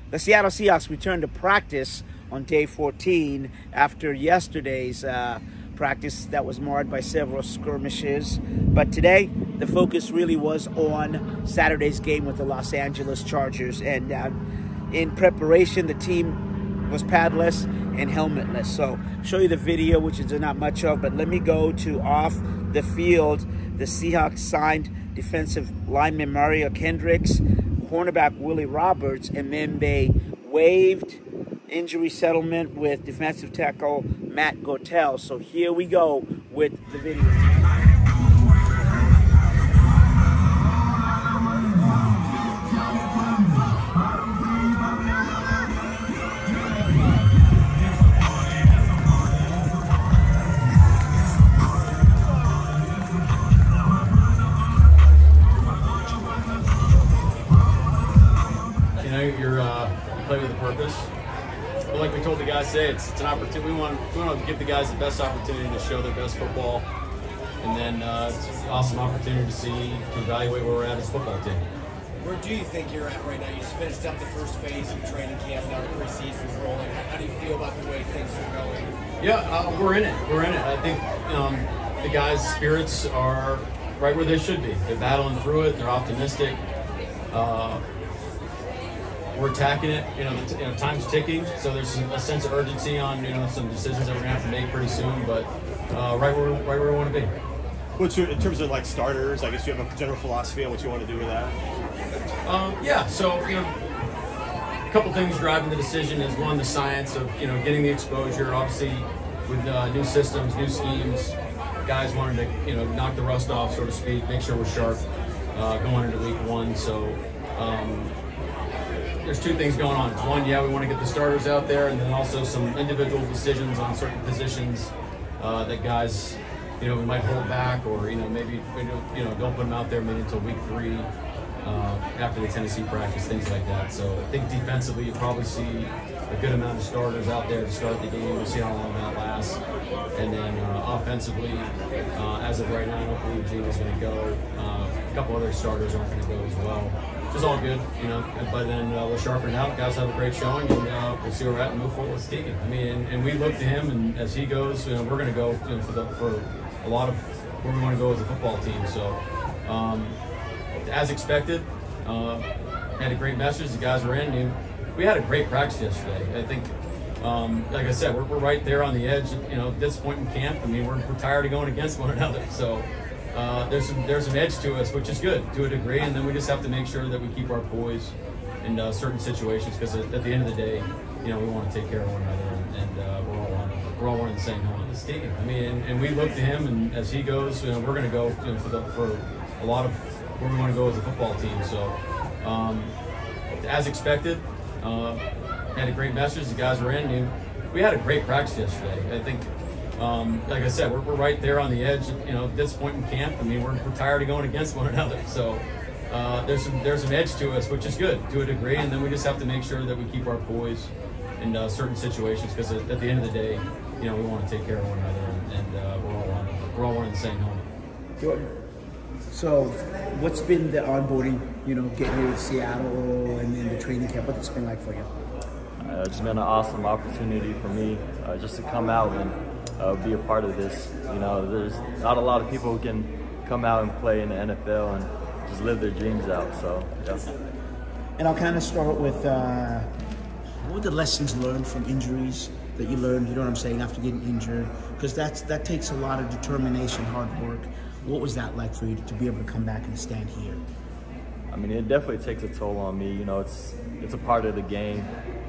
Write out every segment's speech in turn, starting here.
The Seattle Seahawks returned to practice on day 14 after yesterday's practice that was marred by several skirmishes. But today, the focus really was on Saturday's game with the Los Angeles Chargers. And in preparation, the team was padless and helmetless. So I'll show you the video, which is not much of, but let me go to off the field. The Seahawks signed defensive lineman Mario Kendricks, cornerback Willie Roberts, and then they waived injury settlement with defensive tackle Matt Gotel. So here we go with the video. You play with a purpose. But like we told the guys today, it's an opportunity. We want to give the guys the best opportunity to show their best football, and then it's an awesome opportunity to evaluate where we're at as a football team. Where do you think you're at right now? You just finished up the first phase of training camp. Now the preseason's rolling. How do you feel about the way things are going? Yeah, we're in it. We're in it. I think the guys' spirits are right where they should be. They're battling through it. They're optimistic. We're attacking it. Time's ticking, so there's a sense of urgency on some decisions that we're gonna have to make pretty soon. But right where we want to be. What's in terms of like starters? I guess you have a general philosophy on what you want to do with that. Yeah. So a couple things driving the decision is one, the science of getting the exposure. Obviously, with new systems, new schemes, guys wanted to knock the rust off, so to speak, make sure we're sharp going into week one. So. There's two things going on. One, yeah, we want to get the starters out there, and then also some individual decisions on certain positions that guys, we might hold back, or maybe don't put them out there maybe until week 3 after the Tennessee practice, things like that. So I think defensively, you probably see a good amount of starters out there to start the game. We'll see how long that lasts. And then offensively, as of right now, I don't believe Gino's going to go. A couple other starters aren't going to go as well. Which is all good, but then we're sharpening out. Guys have a great showing, and we'll see where we're at and move forward with Tegan. I mean, and we look to him, and as he goes, we're going to go for a lot of where we want to go as a football team. So, as expected, had a great message. The guys were in. We had a great practice yesterday. I think, like I said, we're right there on the edge. At this point in camp, I mean, we're tired of going against one another. So. There's some edge to us, which is good to a degree, and then we just have to make sure that we keep our poise in certain situations, because at the end of the day, we want to take care of one another, and we're all wearing the same helmet. It's Tegan. I mean, and we look to him, and as he goes, we're going to go for a lot of where we want to go as a football team. So, as expected, had a great message. The guys were in. We had a great practice yesterday. I think. Like I said, we're right there on the edge. At this point in camp, I mean, we're tired of going against one another. So there's some edge to us, which is good to a degree, and then we just have to make sure that we keep our poise in certain situations, because at the end of the day, we want to take care of one another, and we're all wearing the same helmet. Jordan, so what's been the onboarding? Getting here to Seattle and then the training camp. What's it been like for you? It's been an awesome opportunity for me just to come out and be a part of this. There's not a lot of people who can come out and play in the NFL and just live their dreams out. So, yeah. And I'll kind of start with what were the lessons learned from injuries that you learned? You know what I'm saying, after getting injured, because that takes a lot of determination, hard work. What was that like for you to be able to come back and stand here? I mean, it definitely takes a toll on me. It's a part of the game,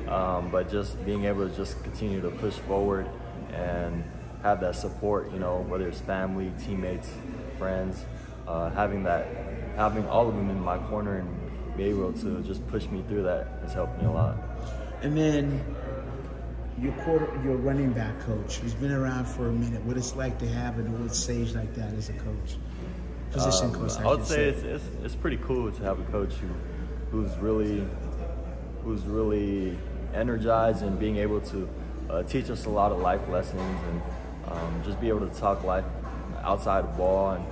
but just being able to just continue to push forward and have that support, whether it's family, teammates, friends, having all of them in my corner and be able to just push me through that has helped me a lot. And then your running back coach, he's been around for a minute. What it's like to have an old sage like that as a coach, position coach? I would say it's pretty cool to have a coach who's really energized and being able to teach us a lot of life lessons, and just be able to talk life outside the ball, and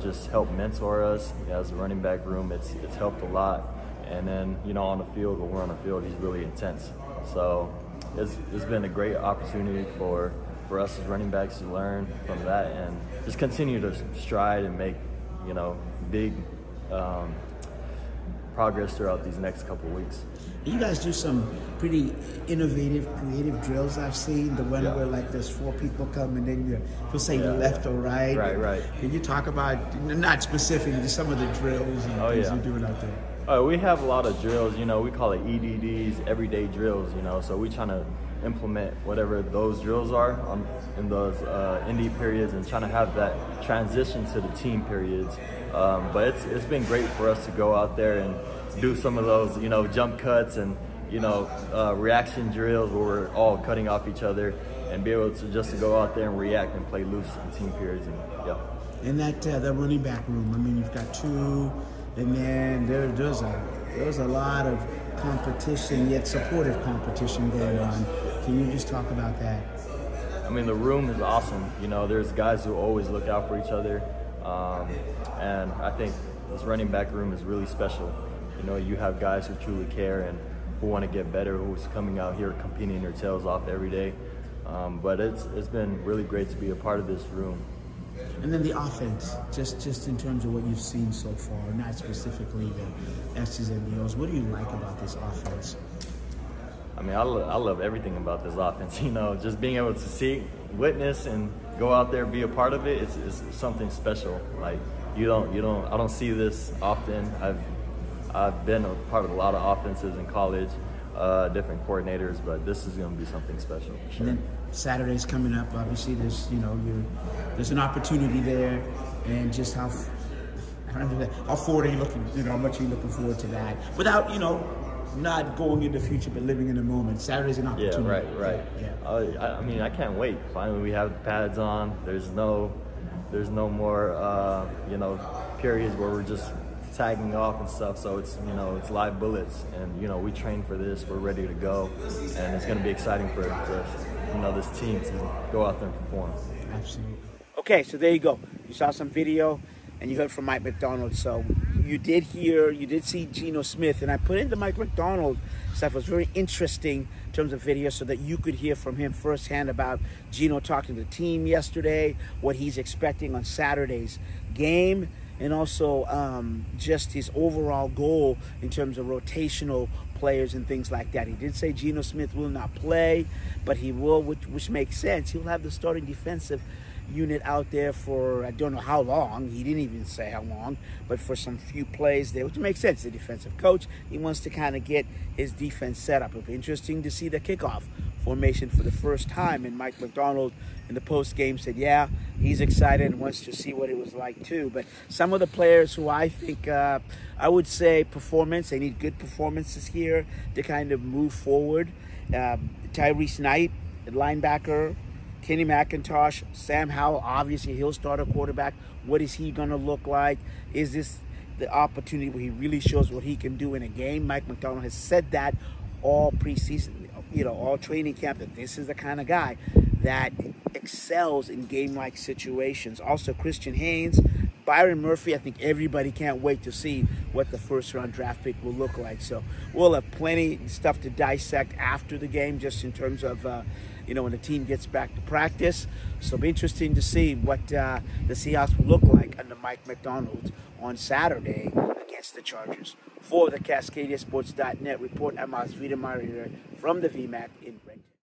just help mentor us as a running back room. It's helped a lot, And then, you know, on the field, when we're on the field, he's really intense. So it's been a great opportunity for us as running backs to learn from that and just continue to stride and make, you know, big progress throughout these next couple of weeks. You guys do some pretty innovative, creative drills I've seen. The one where like there's 4 people come and then you'll say left or right. Right. Can you talk about, not specifically, just some of the drills and things you're doing out there? We have a lot of drills, you know, we call it EDDs, everyday drills, you know, so we're trying to implement whatever those drills are in those indie periods and trying to have that transition to the team periods. But it's been great for us to go out there and do some of those, you know, jump cuts and, you know, reaction drills where we're all cutting off each other and be able to just go out there and react and play loose in team periods. And in that the running back room, I mean, you've got 2, and then there's a lot of competition, yet supportive competition going on. Can you just talk about that? I mean, the room is awesome. You know, there's guys who always look out for each other, and I think this running back room is really special. You know, you have guys who truly care and who want to get better, who's coming out here competing their tails off every day. But it's been really great to be a part of this room. And then the offense, just in terms of what you've seen so far, not specifically the S's and O's. What do you like about this offense? I mean, I love everything about this offense. You know, just being able to see, witness, and go out there, be a part of it. It's something special. Like I don't see this often. I've been a part of a lot of offenses in college, different coordinators, but this is going to be something special. For sure. And then Saturday's coming up. Obviously, there's an opportunity there, and just how forward are you looking? You know, how much are you looking forward to that? Without, you know, not going in the future, but living in the moment. Saturday's an opportunity. Yeah, right. Yeah. I mean, I can't wait. Finally, we have the pads on. There's no more, you know, periods where we're just tagging off and stuff. So it's, you know, it's live bullets, and you know, we train for this. We're ready to go, and it's going to be exciting for you know, this team to go out there and perform. Absolutely. Okay, so there you go. You saw some video, and you heard from Mike Macdonald. So you did see Geno Smith, and I put in the Mike Macdonald stuff. It was very interesting in terms of video, so that you could hear from him firsthand about Geno talking to the team yesterday, what he's expecting on Saturday's game, and also just his overall goal in terms of rotational players and things like that. He did say Geno Smith will not play, but he will, which makes sense. He'll have the starting defensive unit out there for, I don't know how long. He didn't even say how long, but for some few plays there, which makes sense. The defensive coach, he wants to kind of get his defense set up. It'll be interesting to see the kickoff formation for the first time, and Mike Macdonald in the post game said, yeah, he's excited and wants to see what it was like too. But some of the players who I think, I would say performance, they need good performances here to kind of move forward. Tyrese Knight, the linebacker, Kenny McIntosh, Sam Howell, obviously he'll start a quarterback. What is he going to look like? Is this the opportunity where he really shows what he can do in a game? Mike Macdonald has said that all preseason, you know, all training camp, that this is the kind of guy that excels in game-like situations. Also, Christian Haynes, Byron Murphy, I think everybody can't wait to see what the first-round draft pick will look like. So we'll have plenty of stuff to dissect after the game, just in terms of, you know, when the team gets back to practice. So it'll be interesting to see what the Seahawks will look like under Mike Macdonald on Saturday against the Chargers. For the CascadiaSports.net report, I'm Osvaldo Wiedemeyer here from the VMAC in